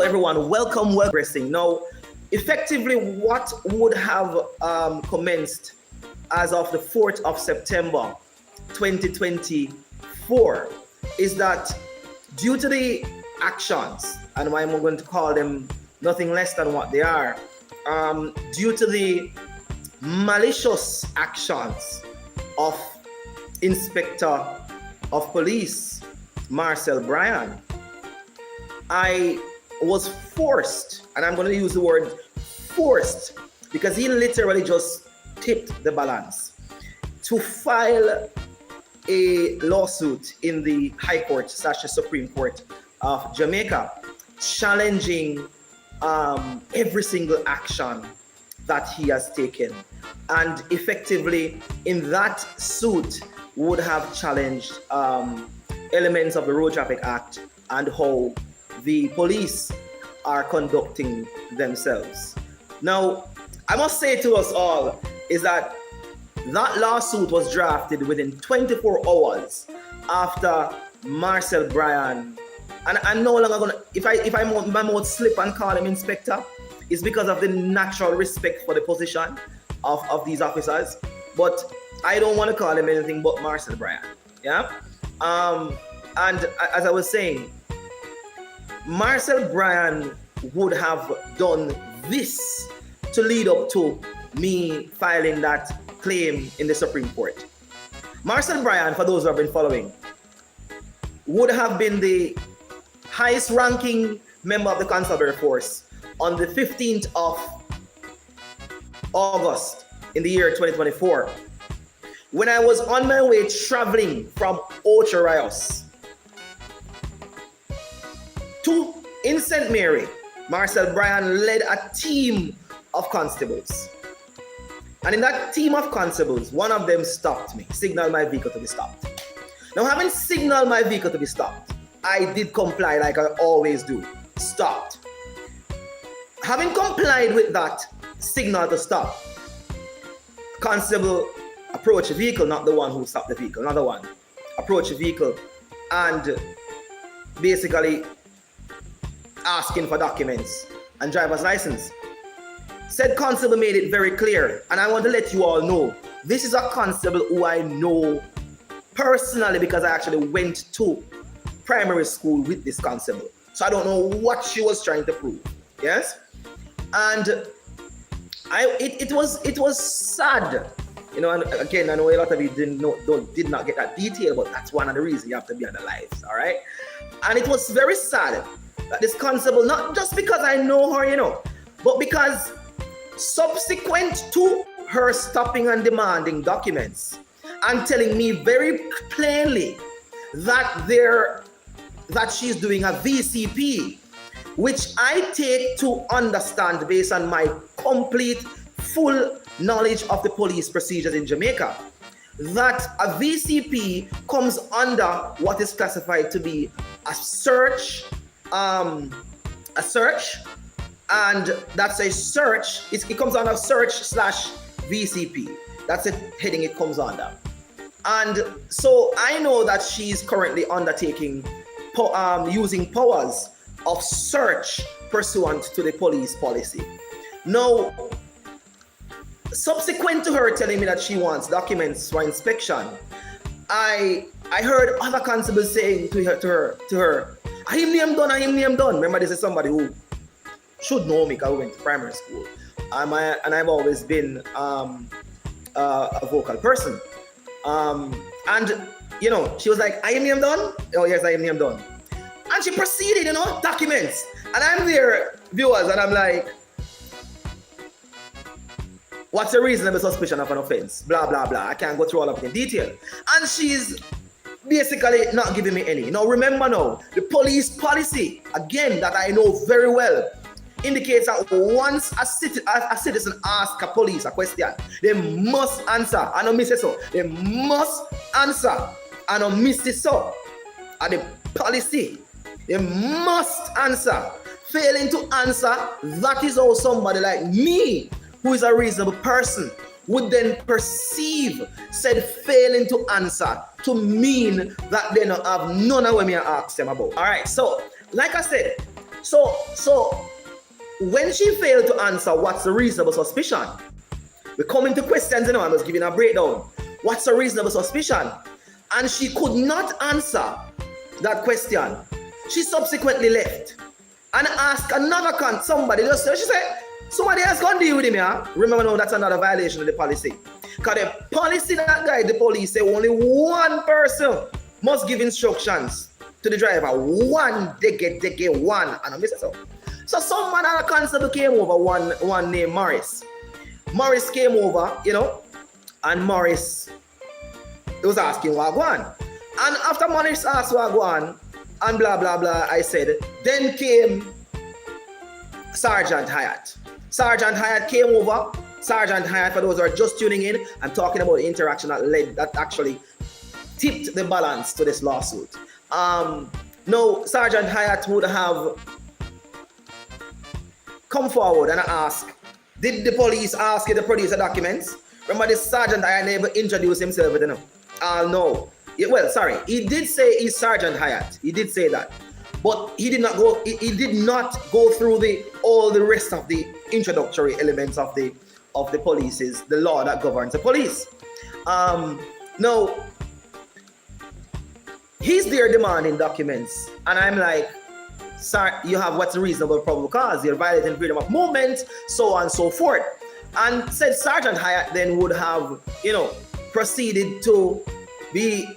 everyone, welcome, progressing. Now, effectively, what would have commenced as of the 4th of September 2024 is that due to the actions, and I'm going to call them nothing less than what they are, due to the malicious actions of Inspector of Police Marcel Bryan, I was forced, and I'm going to use the word forced because he literally just tipped the balance, to file a lawsuit in the High Court / Supreme Court of Jamaica, challenging every single action that he has taken. And effectively, in that suit, would have challenged elements of the Road Traffic Act and how the police are conducting themselves. Now, I must say to us all is that lawsuit was drafted within 24 hours after Marcel Bryan, and I'm no longer gonna, if my mouth slip and call him inspector, it's because of the natural respect for the position of these officers, but I don't want to call him anything but Marcel Bryan. Yeah. And as I was saying, Marcel Bryan would have done this to lead up to me filing that claim in the Supreme Court. Marcel Bryan, for those who have been following, would have been the highest ranking member of the constabulary force on the 15th of August in the year 2024, when I was on my way traveling from Ocho Rios to in St. Mary. Marcel Bryan led a team of constables. And in that team of constables, one of them stopped me, signaled my vehicle to be stopped. Now, having signaled my vehicle to be stopped, I did comply like I always do. Stopped. Having complied with that signal to stop, constable approached the vehicle, not the one who stopped the vehicle, another one approached the vehicle and basically asking for documents and driver's license. Said constable made it very clear, and I want to let you all know, this is a constable who I know personally because I actually went to primary school with this constable. So I don't know what she was trying to prove. Yes? And it was sad. You know, and again, I know a lot of you did not get that detail, but that's one of the reasons you have to be on the lives, all right? And it was very sad that this constable, not just because I know her, you know, but because subsequent to her stopping and demanding documents and telling me very plainly that she's doing a VCP, which I take to understand based on my complete, full knowledge of the police procedures in Jamaica, that a VCP comes under what is classified to be a search, and that's a search. It comes under search/VCP. That's the heading it comes under. And so I know that she's currently undertaking using powers of search pursuant to the police policy. Now, subsequent to her telling me that she wants documents for inspection, I heard other constables saying to her, I am done. Remember, this is somebody who should know me because we went to primary school. And I've always been a vocal person. And, you know, she was like, I am done? Oh, yes, I am done. And she proceeded, you know, documents. And I'm there, viewers, and I'm like, what's the reasonable suspicion of an offense? Blah, blah, blah. I can't go through all of it in detail. And she's basically not giving me any. Now, remember now, the police policy, again, that I know very well, indicates that once a citizen asks a police a question, they must answer. I don't miss it so. They must answer. I don't miss it so. And the policy, they must answer. Failing to answer, that is how somebody like me, who is a reasonable person, would then perceive said failing to answer to mean that they don't have none of what me ask them about. All right, so like I said, So when she failed to answer what's the reasonable suspicion, we come into questions, I was giving a breakdown. What's the reasonable suspicion? And she could not answer that question. She subsequently left and asked another somebody. She said, somebody else gonna deal with him, yeah? Remember now, that's another violation of the policy. Because the policy that guide the police say only one person must give instructions to the driver. One, they get one. And I miss it so. So someone at a constable came over, one named Morris. Morris came over, and Morris was asking what going on. And after Morris asked what going on, and blah, blah, blah, I said, then came Sergeant Hyatt. Sergeant Hyatt came over. Sergeant Hyatt, for those who are just tuning in, I'm talking about the interaction that actually tipped the balance to this lawsuit. No, Sergeant Hyatt would have come forward and ask, did the police ask you to produce the documents? Remember, this Sergeant Hyatt never introduced himself with them. No. Well, sorry, he did say he's Sergeant Hyatt. He did say that. But he did not go. He did not go through all the rest of the introductory elements of the police's, the law that governs the police. No, he's there demanding documents, and I'm like, sir, you have what's a reasonable probable cause? You're violating freedom of movement, so on and so forth. And said Sergeant Hyatt then would have, proceeded to be,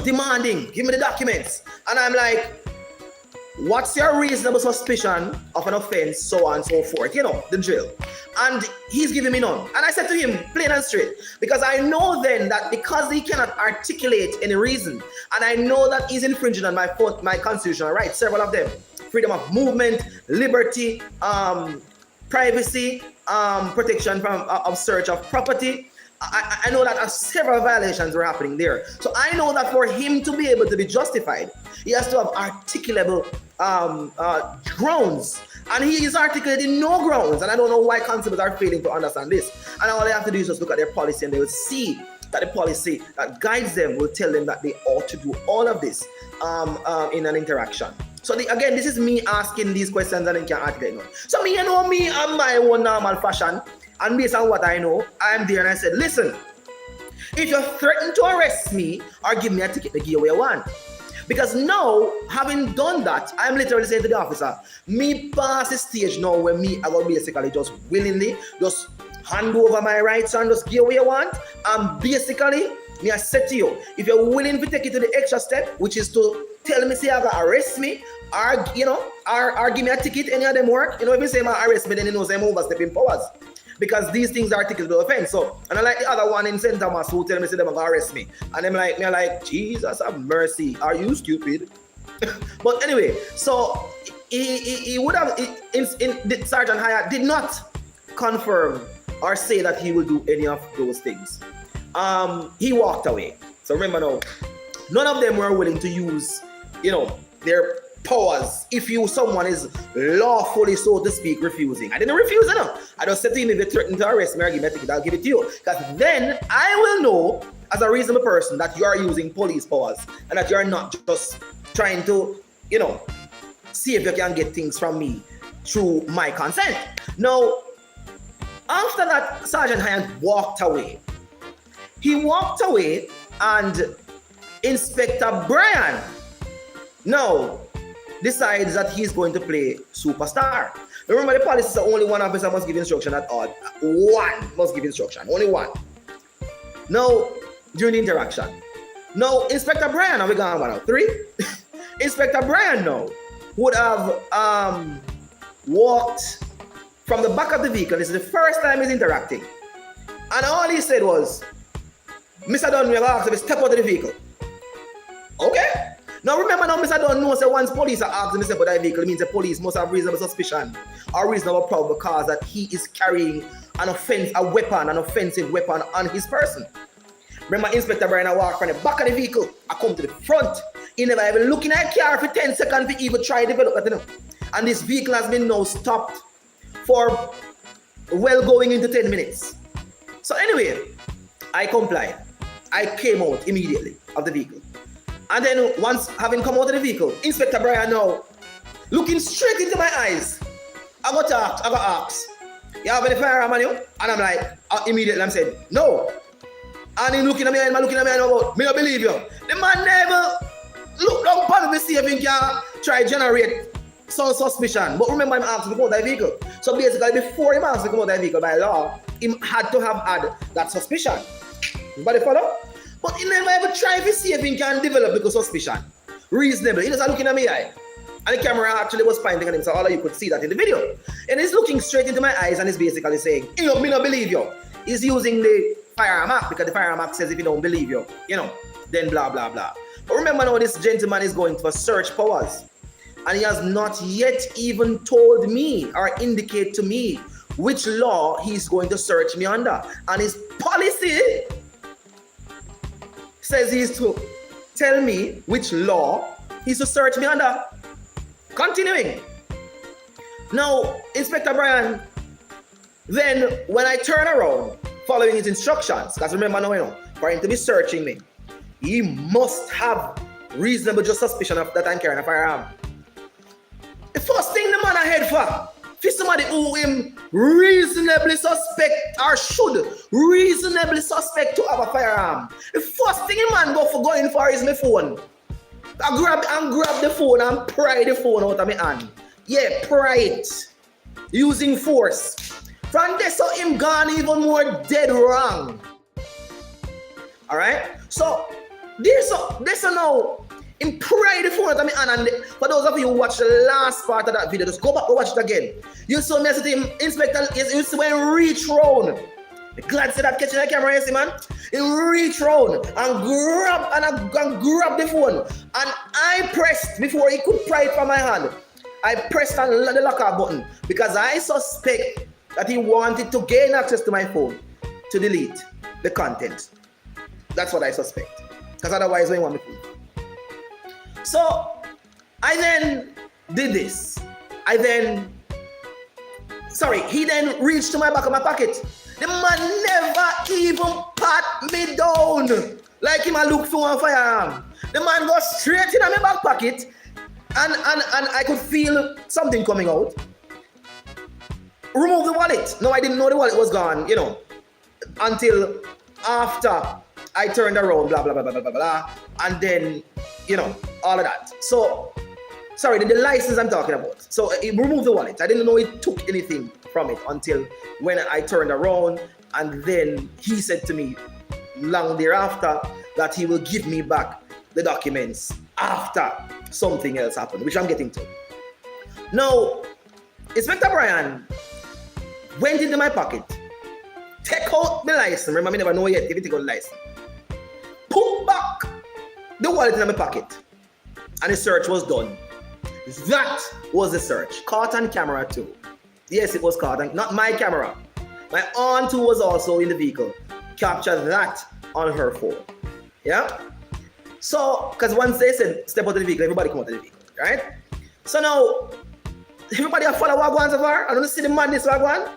demanding, give me the documents. And I'm like, what's your reasonable suspicion of an offense, so on and so forth, the drill. And he's giving me none. And I said to him, plain and straight, because I know then that because he cannot articulate any reason, and I know that he's infringing on my constitutional rights, several of them, freedom of movement, liberty, privacy, protection of search of property. I know that several violations were happening there. So I know that for him to be able to be justified, he has to have articulable grounds. And he is articulating no grounds. And I don't know why constables are failing to understand this. And all they have to do is just look at their policy, and they will see that the policy that guides them will tell them that they ought to do all of this in an interaction. So again, this is me asking these questions and then can articulate none. So me, I'm my own normal fashion. And based on what I know, I'm there and I said, listen, if you threaten to arrest me or give me a ticket to give away one. Because now, having done that, I'm literally saying to the officer, me pass the stage now where I will basically just willingly just hand over my rights and just give away one. And basically, me I said to you, if you're willing to take it to the extra step, which is to tell me, say, I'm going to arrest me, or, or give me a ticket, any of them work. If you say, I'm arrest me, then you know I'm overstepping powers. Because these things are tickets of offense. So, and I like the other one in St. Thomas who tell me, say, they're going to arrest me. And I'm like, Jesus have mercy. Are you stupid? But anyway, so he would have, Sergeant Hyatt did not confirm or say that he will do any of those things. He walked away. So remember now, none of them were willing to use, their powers if someone is lawfully, so to speak, refusing. I didn't refuse enough. I just said to him, if you threaten to arrest me or give me a ticket, I'll give it to you. Because then I will know, as a reasonable person, that you are using police powers and that you are not just trying to, see if you can get things from me through my consent. Now, after that, Sergeant Hyatt walked away. He walked away, and Inspector Brian now decides that he's going to play superstar. Remember, the policy says only one officer must give instruction at all. One must give instruction. Only one. Now, during the interaction. Now, Inspector Brian, are we going on now? 3? Inspector Brian now would have walked from the back of the vehicle. This is the first time he's interacting. And all he said was, Mr. Dunn, we have asked him to step out of the vehicle. Okay? Now remember now, Mr. Dunn knows that once police are asking him to step out of the vehicle, it means the police must have reasonable suspicion or reasonable probable cause that he is carrying an offensive weapon on his person. Remember, Inspector Brian walked from the back of the vehicle, I come to the front. He never even looking at a car for 10 seconds to even try to develop it. And this vehicle has been now stopped for well going into 10 minutes. So anyway, I complied. I came out immediately of the vehicle. And then once having come out of the vehicle, Inspector Brian now looking straight into my eyes. I got asked, you have any firearm on you? And I'm like, immediately I'm saying, no. And him looking at me and looking at me and about, me not believe you. The man never look down upon me to see if he can try generate some suspicion. But remember, I'm asking to come out that vehicle. So basically, before him asked to come out that vehicle by law, he had to have had that suspicion. Everybody follow? But he never ever tried to see if he can develop the suspicion. Reasonable. He just looking at me eye. And the camera actually was pointing at him, so all of you could see that in the video. And he's looking straight into my eyes and he's basically saying, me not believe you. He's using the firearm act because the firearm act says if you don't believe you, then blah, blah, blah. But remember now, this gentleman is going for search powers. And he has not yet even told me or indicate to me which law he's going to search me under. And his policy says he's to tell me which law he's to search me under. Continuing. Now, Inspector Brian, then when I turn around, following his instructions, because remember now, for him to be searching me, he must have reasonable just suspicion of that I'm carrying a firearm. The first thing the man ahead for somebody who him reasonably suspect or should reasonably suspect to have a firearm, the first thing the man going for is my phone. I grab the phone and pry the phone out of my hand. Yeah, pry it. Using force. From there, so him gone even more dead wrong. Alright? So, this now, him pry the phone out of my hand. And for those of you who watched the last part of that video, just go back and watch it again. You saw me as him, Inspector, you see when he reach round. Glad to see that catching the camera, you see, man. He reach round and grab the phone. And I pressed, before he could pry it from my hand, I pressed on the lock-off button because I suspect that he wanted to gain access to my phone to delete the content. That's what I suspect. Because otherwise, we want me to. So, I then did this. He then reached to my back of my pocket. The man never even pat me down like him a look for a firearm. The man goes straight in my back pocket and I could feel something coming out. Remove the wallet. No, I didn't know the wallet was gone, until after I turned around, blah, blah, blah, blah, blah, blah, blah, and then, all of that. So, sorry, the license I'm talking about. So, he removed the wallet. I didn't know it took anything from it until when I turned around, and then he said to me long thereafter that he will give me back the documents after something else happened, which I'm getting to. Now, Inspector Brian went into my pocket, take out the license. Remember, I never know yet if he take out the license. Put back the wallet in my pocket, and the search was done. That was the search. Caught on camera too. Yes, it was caught on, not my camera. My aunt who was also in the vehicle captured that on her phone. Yeah? So, because once they said step out of the vehicle, everybody come out of the vehicle, right? So now, everybody have follow Wagwan so far? I don't see the madness Wagwan.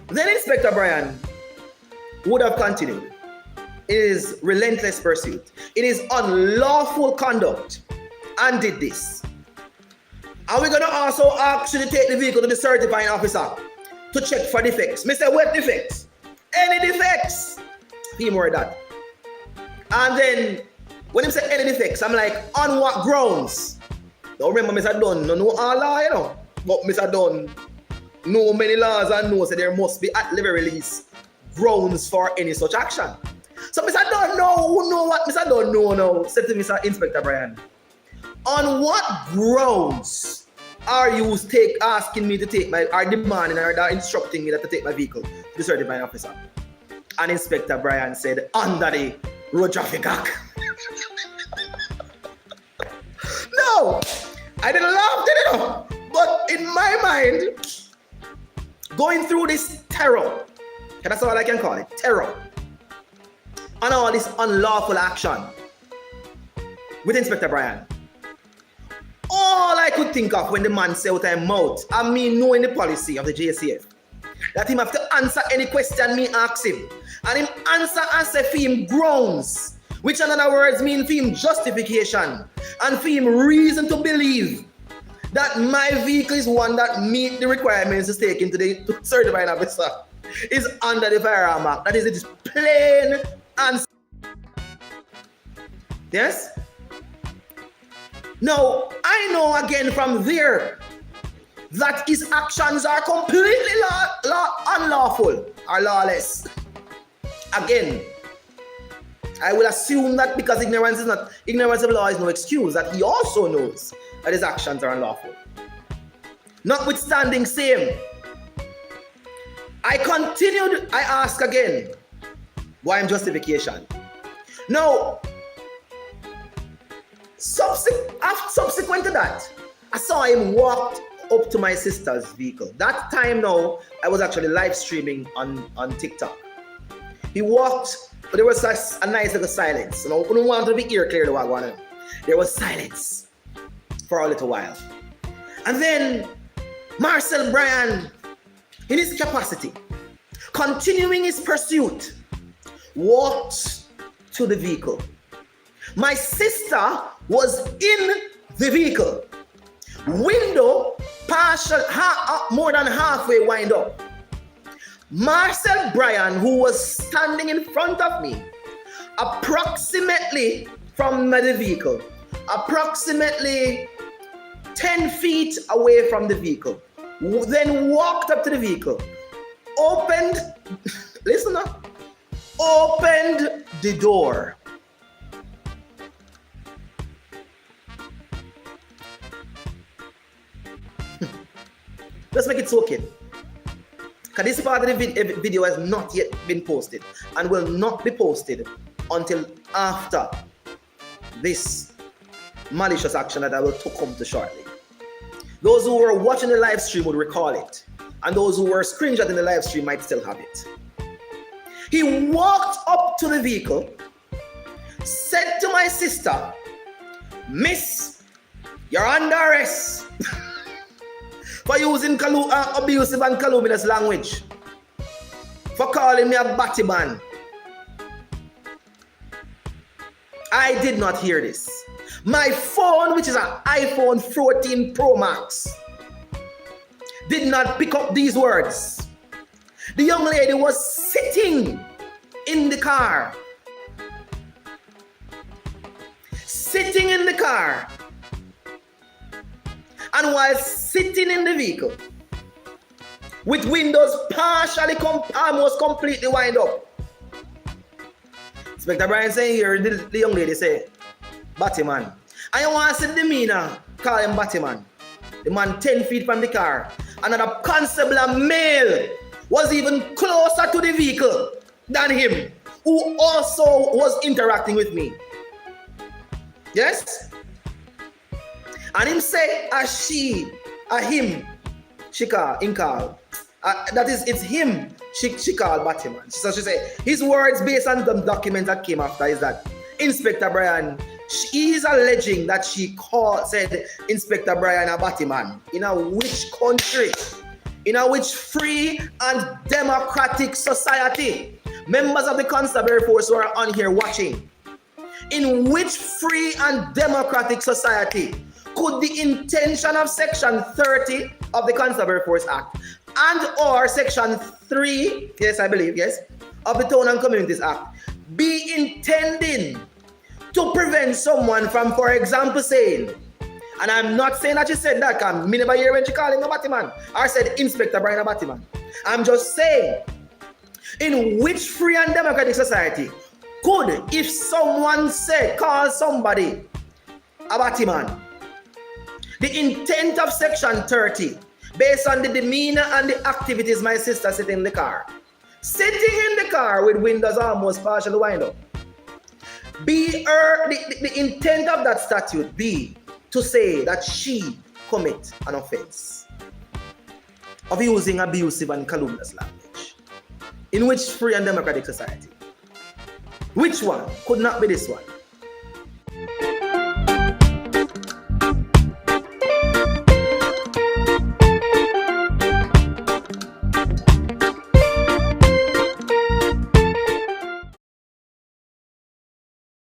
Then Inspector Brian would have continued. It is relentless pursuit. It is unlawful conduct, and did this. Are we going to also actually take the vehicle to the certifying officer to check for defects? Mr. What defects? Any defects? He more that. And then, when he said any defects, I'm like, on what grounds? Don't remember, Mr. Dunn, no all law, But Mr. Dunn, know many laws and knows that there must be at the very least grounds for any such action. So Mr. Dunn know what Mr. Dunn know now, said to Mr. Inspector Brian. On what grounds are you asking me to take demanding or instructing me to take my vehicle to the certifying officer? And Inspector Brian said, under the Road Traffic Act. No, I didn't laugh, didn't. But in my mind, going through this terror, and that's all I can call it, terror, and all this unlawful action with Inspector Brian, all I could think of when the man said out of his mouth, and me knowing the policy of the JCF, that him have to answer any question me ask him, and him answer and say for him grounds, which in other words mean for him justification, and for him reason to believe that my vehicle is one that meet the requirements to take into the certifying officer is under the Firearm Act. That is, it is plain and yes. Now, I know again from there that his actions are completely unlawful or lawless. Again, I will assume that because ignorance of law is no excuse, that he also knows that his actions are unlawful. Notwithstanding same, I ask again, why justification? Now, subsequent to that, I saw him walk up to my sister's vehicle. That time now, I was actually live streaming on TikTok. He walked, but there was a nice little silence. You know, we don't want to be ear clear to what I wanted. There was silence for a little while. And then Marcel Bryan, in his capacity, continuing his pursuit, walked to the vehicle. My sister was in the vehicle. Window partial, more than halfway wind up. Marcel Bryan, who was standing in front of me, approximately from the vehicle, approximately 10 feet away from the vehicle, then walked up to the vehicle, opened, listen up, opened the door. Let's make it soak in. Because this part of the video has not yet been posted and will not be posted until after this malicious action that I will come to shortly. Those who were watching the live stream would recall it, and those who were screenshotting the live stream might still have it. He walked up to the vehicle, said to my sister, "Miss, you're under arrest." For using abusive and calumnious language, for calling me a Batman. I did not hear this. My phone, which is an iPhone 14 Pro Max, did not pick up these words. The young lady was sitting in the car. Sitting in the car. And while sitting in the vehicle, with windows partially almost completely wind up, Inspector Bryan saying here, the young lady say, "Batman." And you want to see the demeanor, call him Batman. The man 10 feet from the car. Another constable, a male, was even closer to the vehicle than him, who also was interacting with me. Yes? And him say, him call. That is, it's him, she called Batman. So she say, his words based on the document that came after is that Inspector Bryan, she is alleging that she said Inspector Bryan a Batman. In a which country? In a which free and democratic society? Members of the constabulary force who are on here watching. In which free and democratic society could the intention of Section 30 of the Constabulary Force Act and or Section 3, yes, I believe, yes, of the Town and Communities Act be intending to prevent someone from, for example, saying, and I'm not saying that she said that, because I never hear when she called him a Batman, or said Inspector Bryan a Batman. I'm just saying, in which free and democratic society could, if someone call somebody a Batman, the intent of Section 30, based on the demeanor and the activities my sister sitting in the car with windows almost partially wind up, the intent of that statute be to say that she commit an offense of using abusive and calumnious language. In which free and democratic society? Which one? Could not be this one.